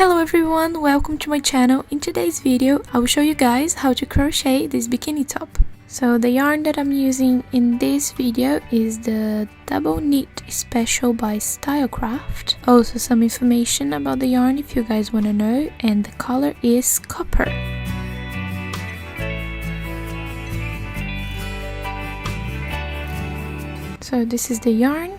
Hello everyone, welcome to my channel. In today's video I will show you guys how to crochet this bikini top. So the yarn that I'm using in this video is the double knit special by Stylecraft. Also some information about the yarn if you guys want to know, and the color is copper. So this is the yarn.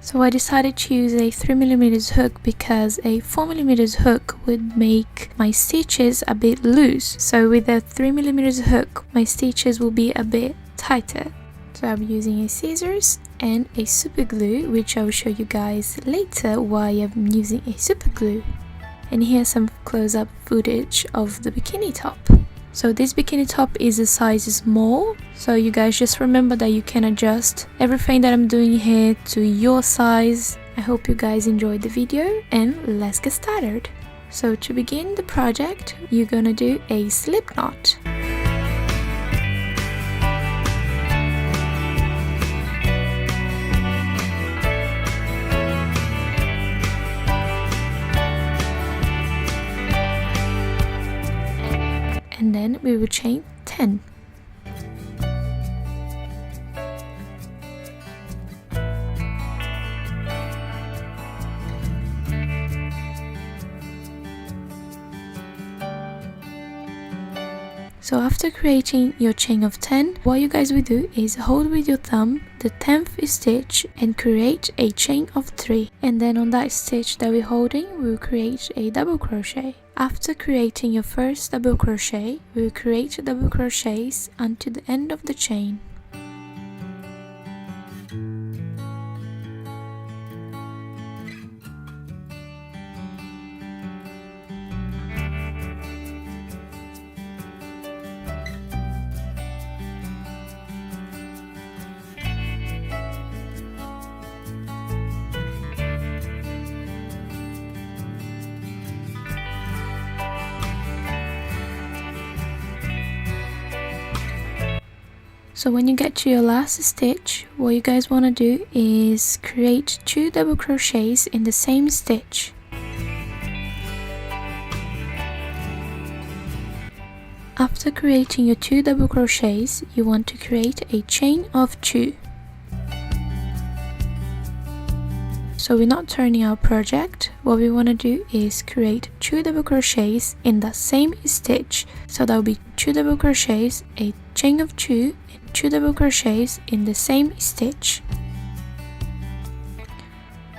So I decided to use a 3mm hook because a 4mm hook would make my stitches a bit loose. So with a 3mm hook, my stitches will be a bit tighter. So I'm using a scissors and a super glue, which I will show you guys later why I'm using a super glue. And here's some close-up footage of the bikini top. So this bikini top is a size small, so you guys just remember that you can adjust everything that I'm doing here to your size. I hope you guys enjoyed the video and let's get started. So to begin the project, you're gonna do a slip knot. And then we will chain 10. So after creating your chain of 10, what you guys will do is hold with your thumb the 10th stitch and create a chain of 3. And then on that stitch that we're holding, we'll create a double crochet. After creating your first double crochet, we'll create double crochets until the end of the chain. So when you get to your last stitch, what you guys want to do is create 2 double crochets in the same stitch. After creating your 2 double crochets, you want to create a chain of 2. So we're not turning our project. What we want to do is create 2 double crochets in the same stitch. So that will be 2 double crochets, a chain of 2, and 2 double crochets in the same stitch.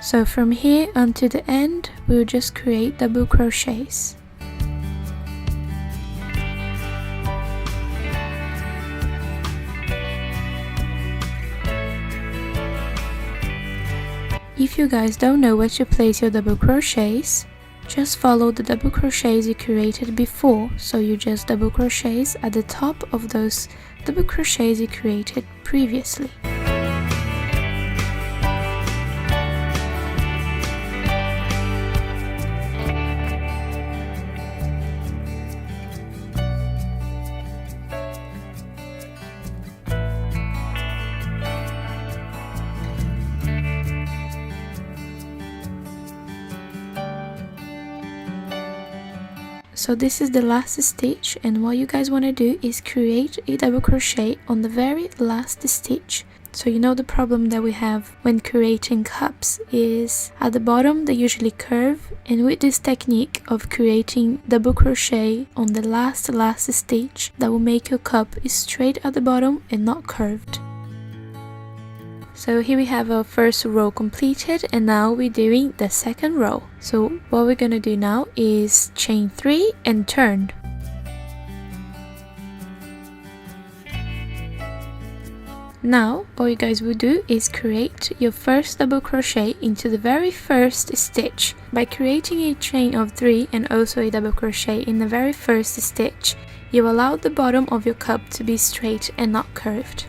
So from here until the end, we'll just create double crochets. If you guys don't know where to place your double crochets, just follow the double crochets you created before. So you just double crochets at the top of those double crochets you created previously. So this is the last stitch, and what you guys want to do is create a double crochet on the very last stitch. So you know the problem that we have when creating cups is at the bottom they usually curve, and with this technique of creating double crochet on the last stitch, that will make your cup straight at the bottom and not curved. So here we have our first row completed, and now we're doing the second row. So what we're gonna do now is chain 3 and turn. Now what you guys will do is create your first double crochet into the very first stitch. By creating a chain of 3 and also a double crochet in the very first stitch, you allow the bottom of your cup to be straight and not curved.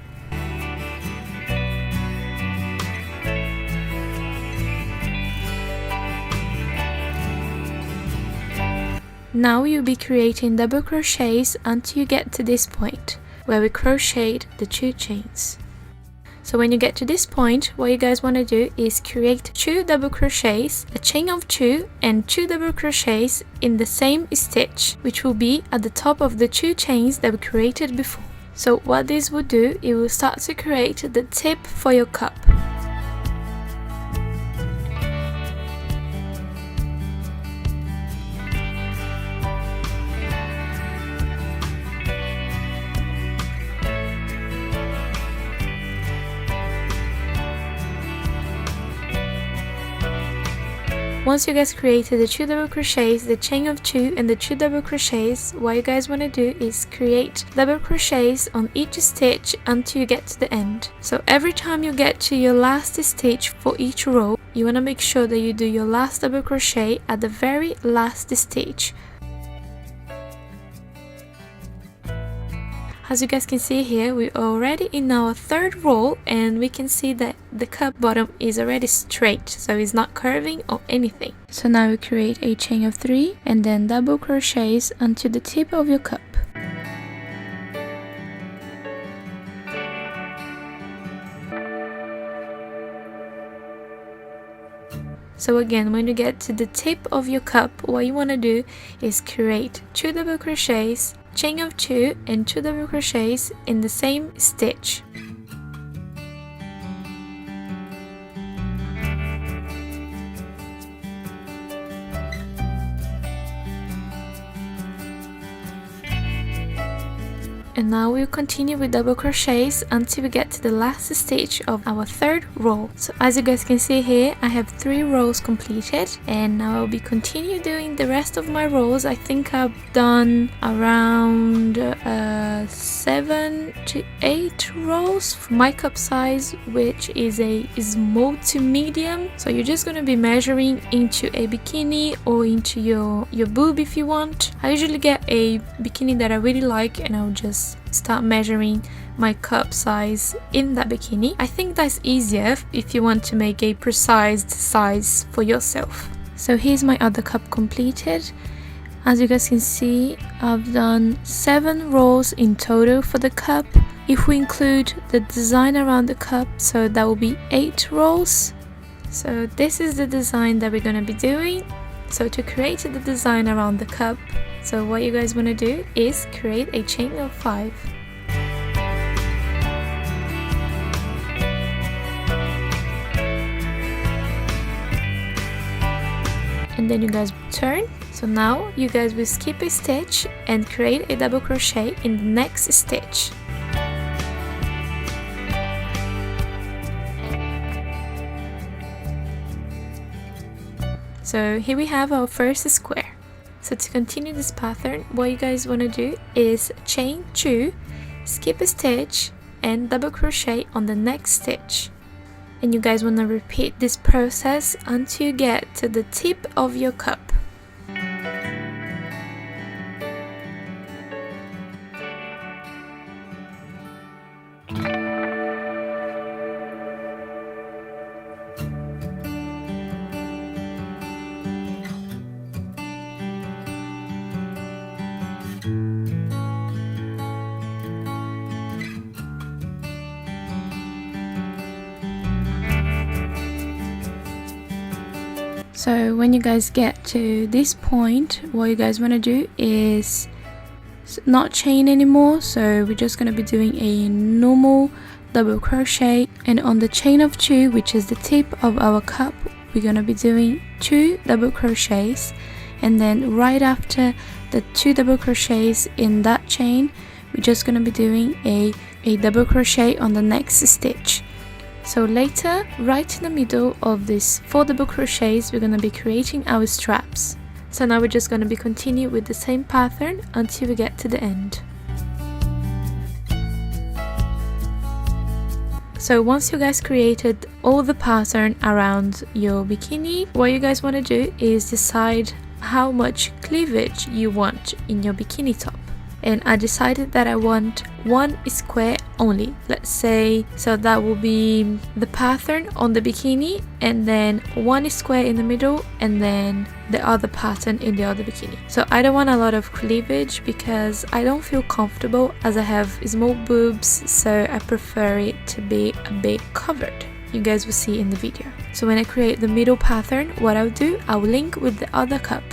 Now you'll be creating double crochets until you get to this point, where we crocheted the 2 chains. So when you get to this point, what you guys want to do is create 2 double crochets, a chain of 2 and 2 double crochets in the same stitch, which will be at the top of the 2 chains that we created before. So what this will do, it will start to create the tip for your cup. Once you guys created the 2 double crochets, the chain of 2 and the 2 double crochets, what you guys want to do is create double crochets on each stitch until you get to the end. So every time you get to your last stitch for each row, you want to make sure that you do your last double crochet at the very last stitch. As you guys can see here, we're already in our 3rd row and we can see that the cup bottom is already straight, so it's not curving or anything. So now we create a chain of 3 and then double crochets onto the tip of your cup. So again, when you get to the tip of your cup, what you want to do is create 2 double crochets, chain of 2 and 2 double crochets in the same stitch. And now we'll continue with double crochets until we get to the last stitch of our 3rd row. So as you guys can see here, I have 3 rows completed and now I'll be continue doing the rest of my rows. I think I've done around 7 to 8 rows for my cup size, which is a small to medium. So you're just going to be measuring into a bikini or into your boob if you want. I usually get a bikini that I really like and I'll just start measuring my cup size in that bikini. I think that's easier if you want to make a precise size for yourself. So here's my other cup completed. As you guys can see, I've done 7 rows in total for the cup. If we include the design around the cup, so that will be 8 rows. So this is the design that we're going to be doing. So to create the design around the cup, so what you guys want to do is create a chain of 5. And then you guys turn. So now you guys will skip a stitch and create a double crochet in the next stitch. So here we have our first square. So to continue this pattern, what you guys want to do is chain 2, skip a stitch and double crochet on the next stitch. And you guys want to repeat this process until you get to the tip of your cup. So when you guys get to this point, what you guys want to do is not chain anymore. So we're just going to be doing a normal double crochet, and on the chain of 2, which is the tip of our cup, we're going to be doing 2 double crochets, and then right after the 2 double crochets in that chain, we're just going to be doing a double crochet on the next stitch. So later, right in the middle of these 4 double crochets, we're going to be creating our straps. So now we're just going to be continue with the same pattern until we get to the end. So once you guys created all the pattern around your bikini, what you guys want to do is decide how much cleavage you want in your bikini top. and I decided that I want one square only. Let's say, so that will be the pattern on the bikini, and then one square in the middle, and then the other pattern in the other bikini. So I don't want a lot of cleavage because I don't feel comfortable as I have small boobs, so I prefer it to be a bit covered. You guys will see in the video. So when I create the middle pattern, what I'll do, I'll link with the other cup.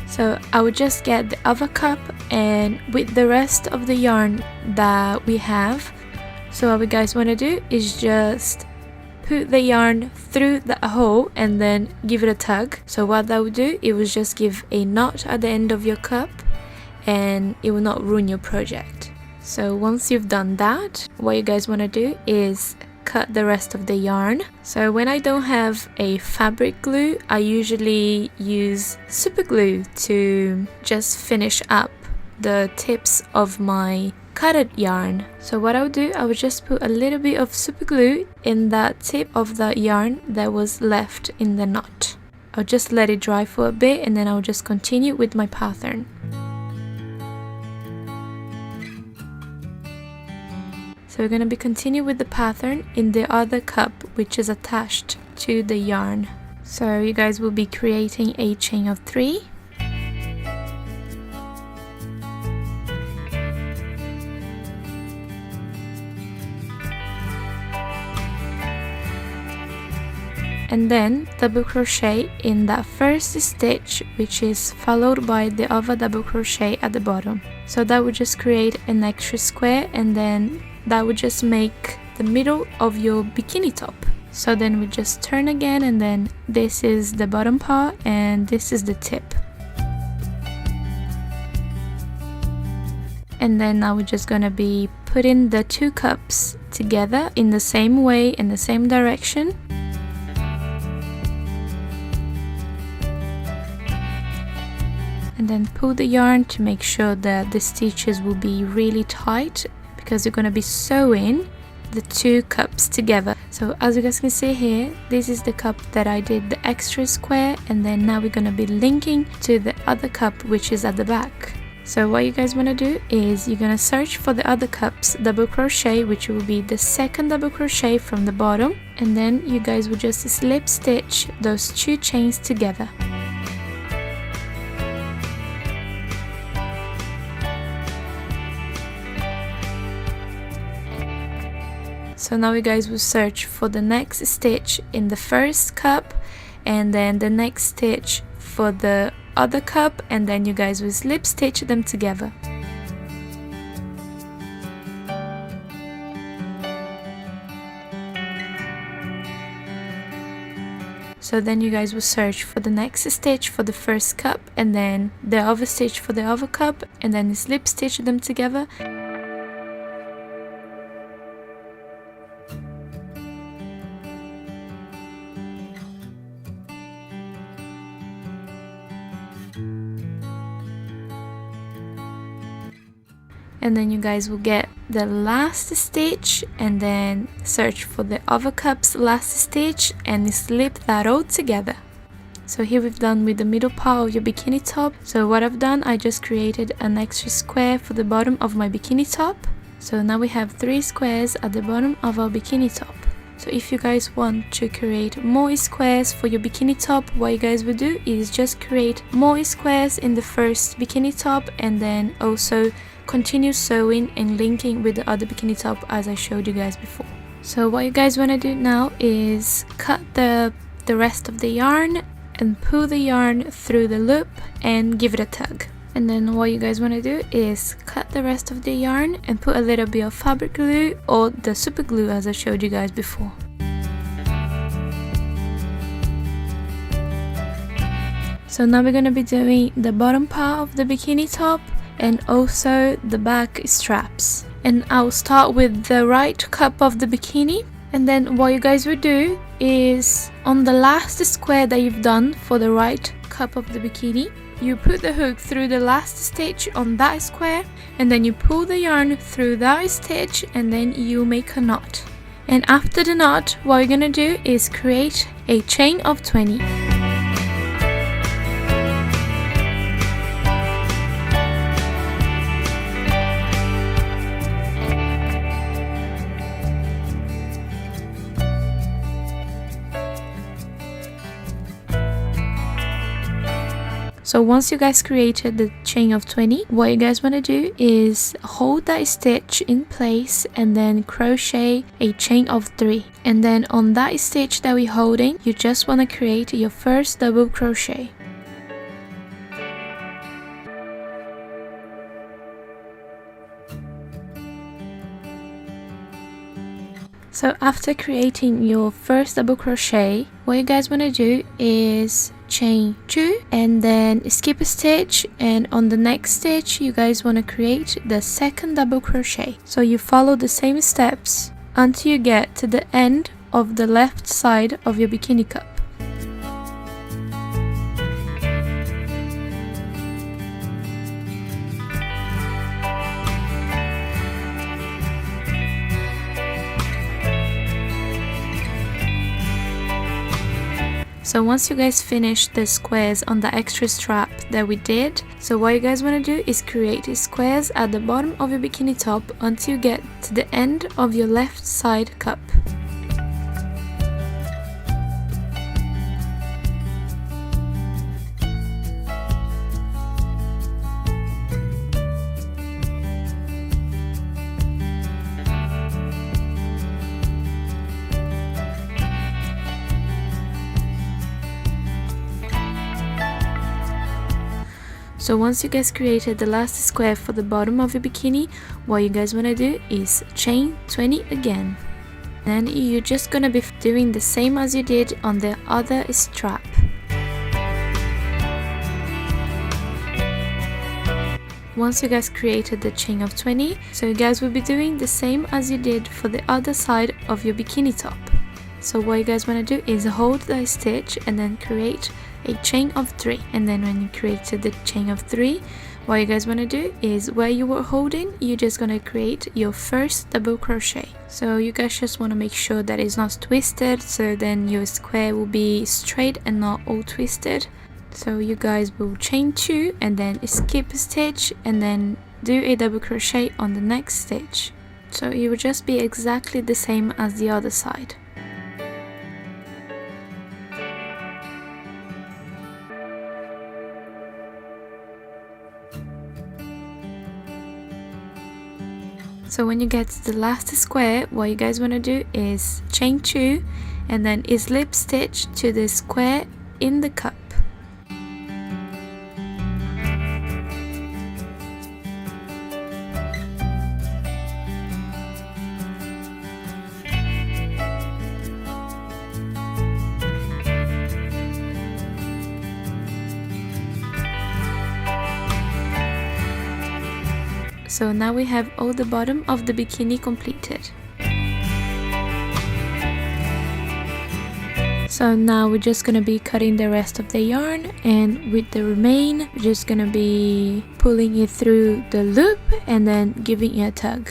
So I will just get the other cup, and with the rest of the yarn that we have, so what you guys want to do is just put the yarn through the hole and then give it a tug. So what that will do, it will just give a knot at the end of your cup and it will not ruin your project. So once you've done that, what you guys want to do is cut the rest of the yarn. So when I don't have a fabric glue, I usually use super glue to just finish up the tips of my cutted yarn. So what I'll do, I will just put a little bit of super glue in that tip of the yarn that was left in the knot. I'll just let it dry for a bit and then I'll just continue with my pattern. So we're going to be continue with the pattern in the other cup, which is attached to the yarn. So you guys will be creating a chain of 3. And then double crochet in that first stitch, which is followed by the other double crochet at the bottom. So that would just create an extra square, and then that would just make the middle of your bikini top. So then we just turn again, and then this is the bottom part and this is the tip. And then now we're just gonna be putting the 2 cups together in the same way, in the same direction. And then pull the yarn to make sure that the stitches will be really tight, because you're going to be sewing the 2 cups together. So as you guys can see here, this is the cup that I did the extra square, and then now we're going to be linking to the other cup, which is at the back. So what you guys want to do is you're going to search for the other cups double crochet, which will be the second double crochet from the bottom, and then you guys will just slip stitch those 2 chains together. So now you guys will search for the next stitch in the first cup, and then the next stitch for the other cup, and then you guys will slip stitch them together. So then you guys will search for the next stitch for the first cup, and then the other stitch for the other cup, and then slip stitch them together. And then you guys will get the last stitch, and then search for the other cup's last stitch and slip that all together. So here we've done with the middle part of your bikini top. So what I've done, I just created an extra square for the bottom of my bikini top. So now we have 3 squares at the bottom of our bikini top. So if you guys want to create more squares for your bikini top, what you guys will do is just create more squares in the first bikini top, and then also continue sewing and linking with the other bikini top as I showed you guys before. So what you guys want to do now is cut the rest of the yarn and pull the yarn through the loop and give it a tug. And then what you guys want to do is cut the rest of the yarn and put a little bit of fabric glue or the super glue as I showed you guys before. So now we're going to be doing the bottom part of the bikini top and also the back straps. And I'll start with the right cup of the bikini, and then what you guys will do is on the last square that you've done for the right cup of the bikini, you put the hook through the last stitch on that square, and then you pull the yarn through that stitch, and then you make a knot. And after the knot, what you're gonna do is create a chain of 20. So once you guys created the chain of 20, what you guys want to do is hold that stitch in place and then crochet a chain of 3. And then on that stitch that we're holding, you just want to create your first double crochet. So after creating your first double crochet, what you guys want to do is chain 2 and then skip a stitch, and on the next stitch you guys want to create the second double crochet. So you follow the same steps until you get to the end of the left side of your bikini cup. So once you guys finish the squares on the extra strap that we did, so what you guys want to do is create squares at the bottom of your bikini top until you get to the end of your left side cup. So once you guys created the last square for the bottom of your bikini, what you guys want to do is chain 20 again. Then you're just gonna be doing the same as you did on the other strap. Once you guys created the chain of 20, so you guys will be doing the same as you did for the other side of your bikini top. So what you guys want to do is hold the stitch and then create a chain of 3, and then when you created the chain of 3, what you guys want to do is where you were holding, you're just going to create your first double crochet. So you guys just want to make sure that it's not twisted, so then your square will be straight and not all twisted. So you guys will chain 2 and then skip a stitch and then do a double crochet on the next stitch. So it will just be exactly the same as the other side. So when you get to the last square, what you guys want to do is chain 2 and then slip stitch to the square in the cup. So now we have all the bottom of the bikini completed. So now we're just gonna be cutting the rest of the yarn, and with the remain we're just gonna be pulling it through the loop and then giving it a tug.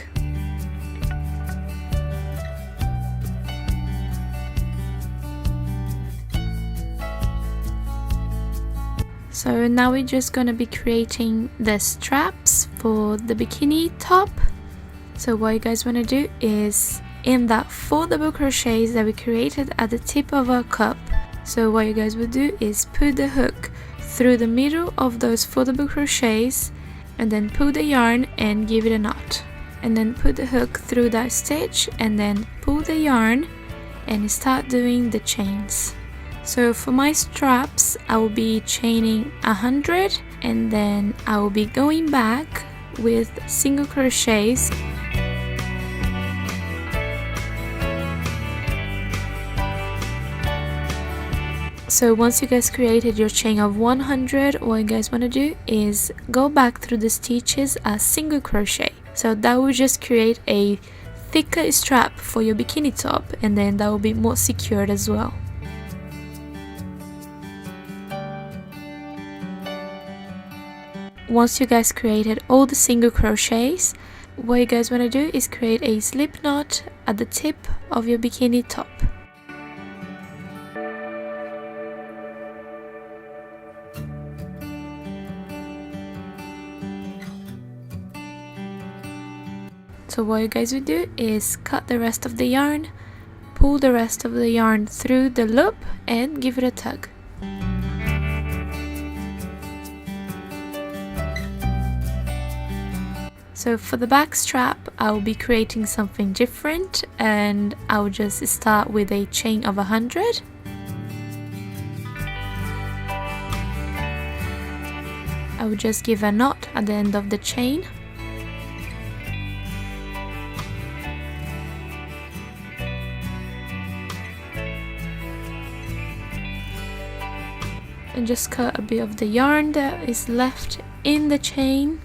So now we're just gonna be creating the straps for the bikini top. So what you guys wanna do is in that 4 double crochets that we created at the tip of our cup, so what you guys will do is put the hook through the middle of those 4 double crochets and then pull the yarn and give it a knot, and then put the hook through that stitch and then pull the yarn and start doing the chains. So for my straps, I will be chaining 100 and then I will be going back with single crochets. So once you guys created your chain of 100, what you guys want to do is go back through the stitches as single crochet. So that will just create a thicker strap for your bikini top, and then that will be more secured as well. Once you guys created all the single crochets, what you guys want to do is create a slip knot at the tip of your bikini top. So what you guys will do is cut the rest of the yarn, pull the rest of the yarn through the loop and give it a tug. So for the back strap, I'll be creating something different, and I'll just start with a chain of 100. I will just give a knot at the end of the chain. And just cut a bit of the yarn that is left in the chain.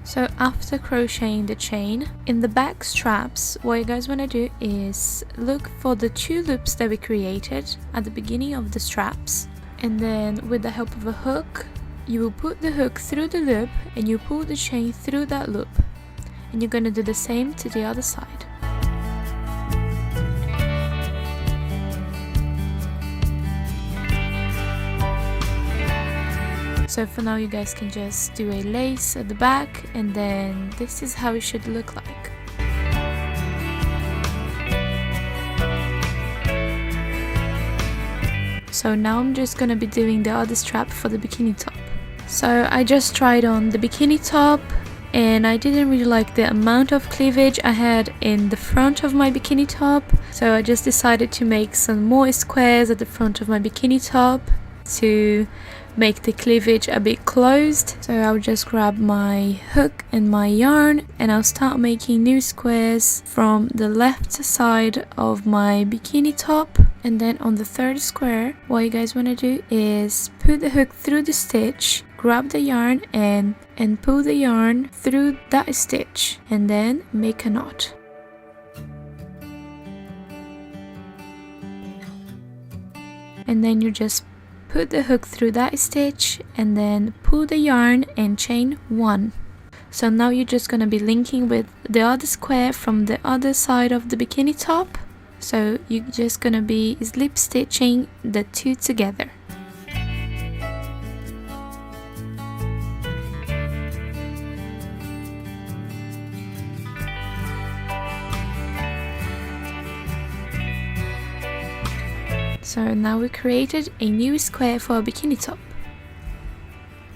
So after crocheting the chain, in the back straps, what you guys want to do is look for the 2 loops that we created at the beginning of the straps. And then with the help of a hook, you will put the hook through the loop and you pull the chain through that loop. And you're going to do the same to the other side. So for now you guys can just do a lace at the back, and then this is how it should look like. So now I'm just gonna be doing the other strap for the bikini top. So I just tried on the bikini top and I didn't really like the amount of cleavage I had in the front of my bikini top. So I just decided to make some more squares at the front of my bikini top to make the cleavage a bit closed. So I'll just grab my hook and my yarn and I'll start making new squares from the left side of my bikini top. And then on the 3rd square, what you guys want to do is put the hook through the stitch, grab the yarn and pull the yarn through that stitch, and then make a knot. And then you just put the hook through that stitch and then pull the yarn and chain 1. So now you're just going to be linking with the other square from the other side of the bikini top. So you're just going to be slip stitching the 2 together. So now we created a new square for a bikini top.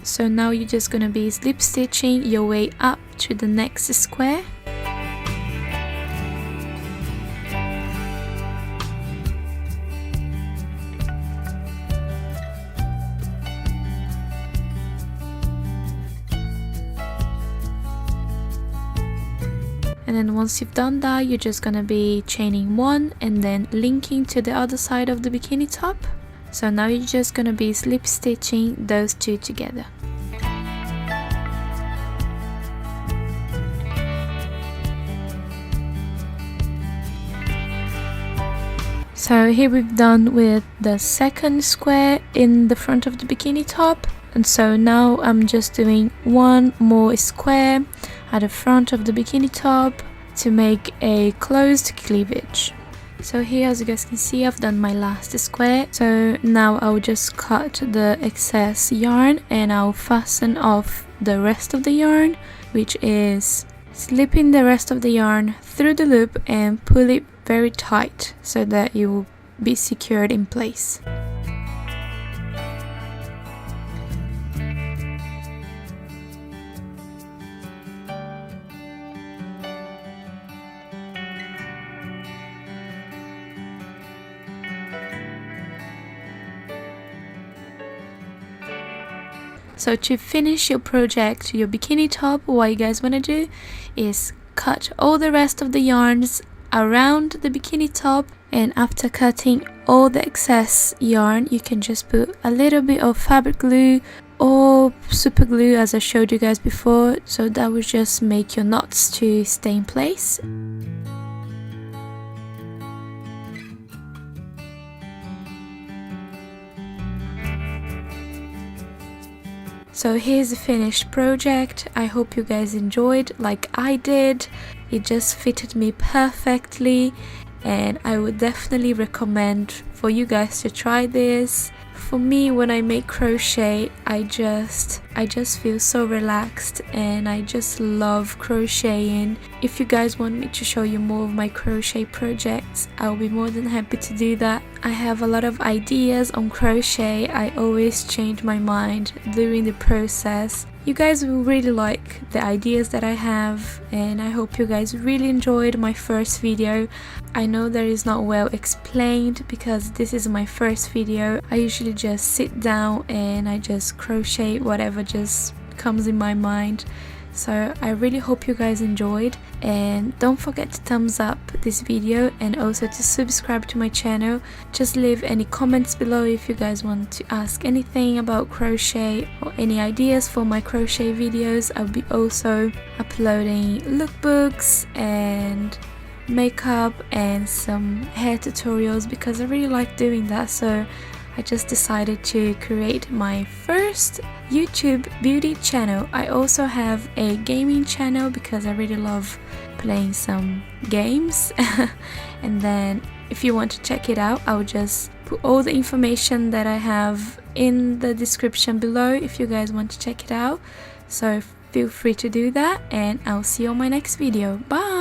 So now you're just going to be slip stitching your way up to the next square. And then once you've done that, you're just gonna be chaining 1 and then linking to the other side of the bikini top. So now you're just gonna be slip stitching those 2 together. So here we've done with the 2nd square in the front of the bikini top. And so now I'm just doing 1 more square at the front of the bikini top to make a closed cleavage. So here, as you guys can see, I've done my last square. So now I'll just cut the excess yarn and I'll fasten off the rest of the yarn, which is slipping the rest of the yarn through the loop and pull it very tight so that it will be secured in place. So to finish your project, your bikini top, what you guys want to do is cut all the rest of the yarns around the bikini top, and after cutting all the excess yarn, you can just put a little bit of fabric glue or super glue as I showed you guys before, so that will just make your knots to stay in place. So here's the finished project. I hope you guys enjoyed like I did. It just fitted me perfectly and I would definitely recommend for you guys to try this. For me, when I make crochet, I I just feel so relaxed and I just love crocheting. If you guys want me to show you more of my crochet projects, I'll be more than happy to do that. I have a lot of ideas on crochet. I always change my mind during the process. You guys will really like the ideas that I have, and I hope you guys really enjoyed my first video. I know that is not well explained because this is my first video. I usually just sit down and I just crochet whatever just comes in my mind. So I really hope you guys enjoyed, and don't forget to thumbs up this video and also to subscribe to my channel. Just leave any comments below if you guys want to ask anything about crochet or any ideas for my crochet videos. I'll be also uploading lookbooks and makeup and some hair tutorials because I really like doing that. So I just decided to create my first YouTube beauty channel. I also have a gaming channel because I really love playing some games. And then if you want to check it out, I'll just put all the information that I have in the description below if you guys want to check it out. So feel free to do that, and I'll see you on my next video. Bye!